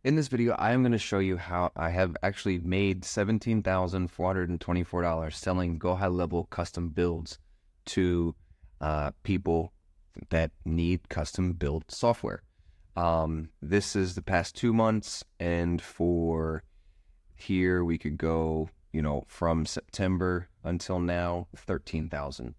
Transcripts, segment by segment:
In this video, I am going to show you how I have actually made $17,424 selling Go High Level custom builds to people that need custom build software. This is the past 2 months, and for here we could go, from September until now, 13,000.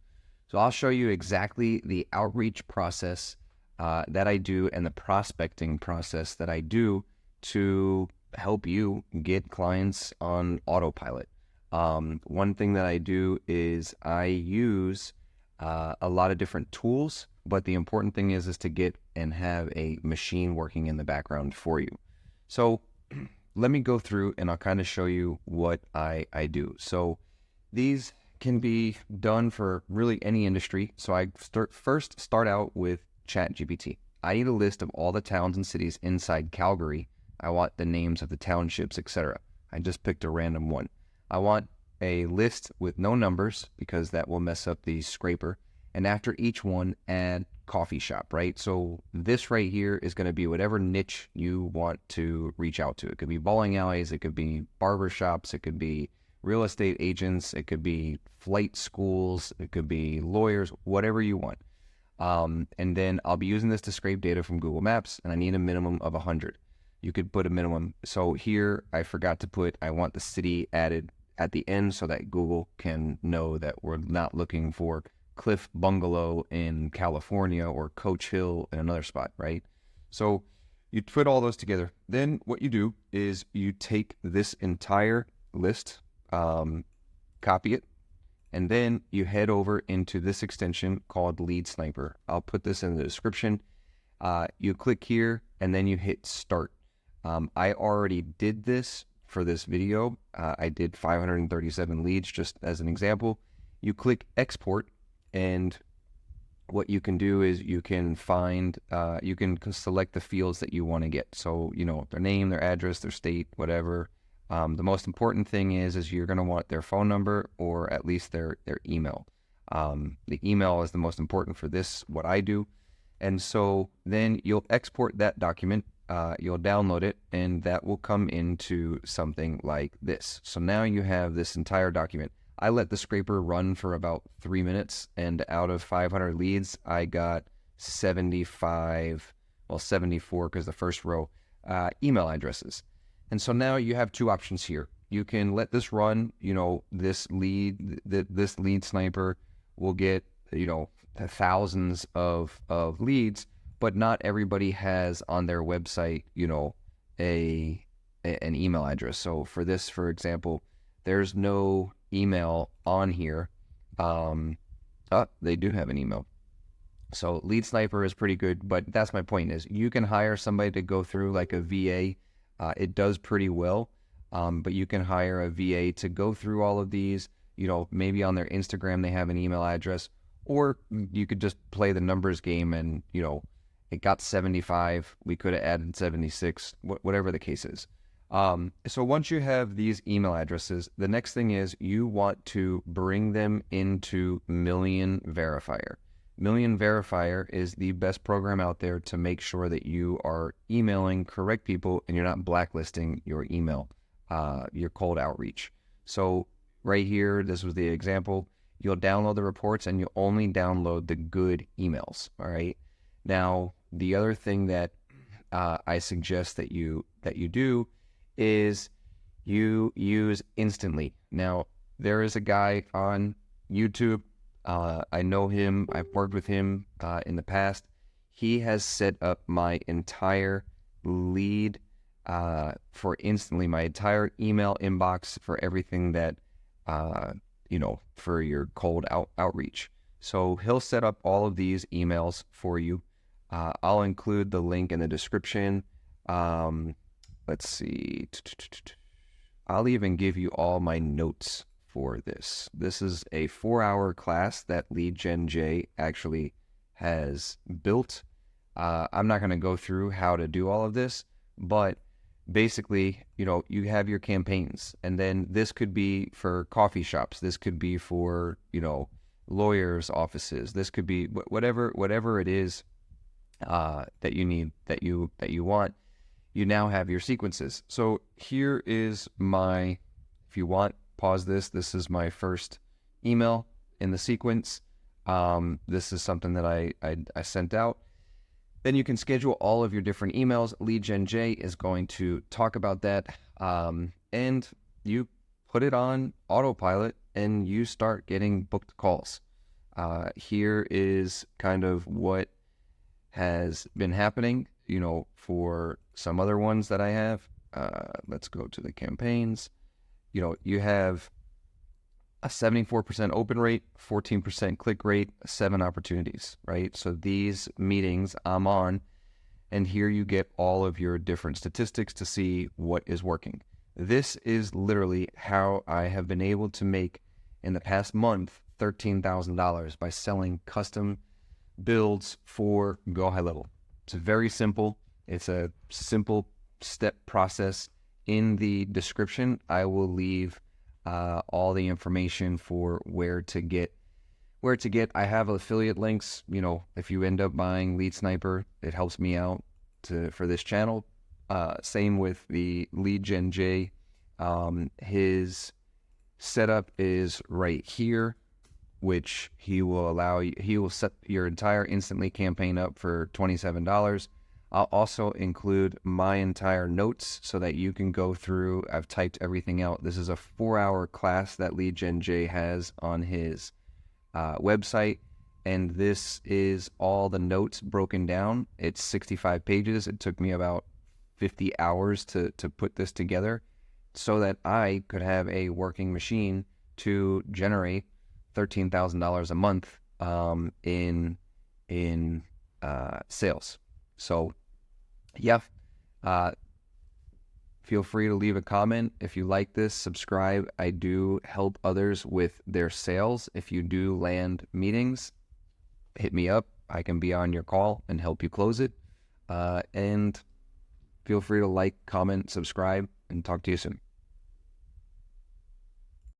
So I'll show you exactly the outreach process that I do and the prospecting process that I do to help you get clients on autopilot. One thing that I do is I use a lot of different tools, but the important thing is to get and have a machine working in the background for you. So let me go through and I'll kind of show you what I do. So these can be done for really any industry. So I first start out with ChatGPT. I need a list of all the towns and cities inside Calgary. I want the names of the townships, etc. I just picked a random one. I want a list with no numbers because that will mess up the scraper. And after each one, add coffee shop, right? So this right here is going to be whatever niche you want to reach out to. It could be bowling alleys, it could be barber shops, it could be real estate agents, it could be flight schools, it could be lawyers, whatever you want. And then I'll be using this to scrape data from Google Maps, and I need a minimum of 100. You could put a minimum. So here I forgot to put, I want the city added at the end so that Google can know that we're not looking for Cliff Bungalow in California or Coach Hill in another spot, right? So you put all those together. Then what you do is you take this entire list, copy it, and then you head over into this extension called Lead Sniper. I'll put this in the description. You click here and then you hit start. I already did this for this video. I did 537 leads just as an example. You click export, and what you can do is you can find, you can select the fields that you want to get. So, their name, their address, their state, whatever. The most important thing is you're going to want their phone number or at least their email. The email is the most important for this, what I do. And so then you'll export that document, you'll download it, and that will come into something like this. So now you have this entire document. I let the scraper run for about 3 minutes, and out of 500 leads, I got 74 because the first row, email addresses. And so now you have two options here. You can let this run, this lead sniper will get, thousands of leads, but not everybody has on their website, an email address. So for this, for example, there's no email on here. They do have an email. So Lead Sniper is pretty good, but that's my point is you can hire somebody to go through like a VA. It does pretty well, but you can hire a VA to go through all of these, maybe on their Instagram they have an email address, or you could just play the numbers game and, it got 75, we could have added 76, whatever the case is. So once you have these email addresses, the next thing is you want to bring them into Million Verifier. Million Verifier is the best program out there to make sure that you are emailing correct people and you're not blacklisting your email, your cold outreach. So right here, this was the example. You'll download the reports and you'll only download the good emails. All right. Now, the other thing that I suggest that you do is you use Instantly. Now, there is a guy on YouTube. I know him. I've worked with him in the past. He has set up my entire lead for Instantly, my entire email inbox for everything that, for your cold outreach. So he'll set up all of these emails for you. I'll include the link in the description. Let's see. I'll even give you all my notes for this. This is a 4-hour class that Lead Gen J actually has built. I'm not going to go through how to do all of this, but basically, you have your campaigns, and then this could be for coffee shops. This could be for, lawyers' offices. This could be whatever it is that you need, that you want. you now have your sequences. So here is my, if you want, pause this. This is my first email in the sequence. This is something that I sent out. Then you can schedule all of your different emails. Lead Gen J is going to talk about that. And you put it on autopilot and you start getting booked calls. Here is kind of what has been happening, for some other ones that I have. Let's go to the campaigns. You have a 74% open rate, 14% click rate, 7 opportunities, right? So these meetings I'm on, and here you get all of your different statistics to see what is working. This is literally how I have been able to make, in the past month, $13,000 by selling custom builds for Go High Level. It's very simple. It's a simple step process. In the description, I will leave all the information for where to get. I have affiliate links. If you end up buying Lead Sniper, it helps me out for this channel. Same with the Lead Gen J. His setup is right here, which he will set your entire instantly campaign up for $27. I'll also include my entire notes so that you can go through. I've typed everything out. This is a 4-hour class that Lead Gen J has on his website, and this is all the notes broken down. It's 65 pages. It took me about 50 hours to put this together so that I could have a working machine to generate $13,000 a month in sales. So, yeah, feel free to leave a comment. If you like this, subscribe. I do help others with their sales. If you do land meetings, hit me up. I can be on your call and help you close it. And feel free to like, comment, subscribe, and talk to you soon.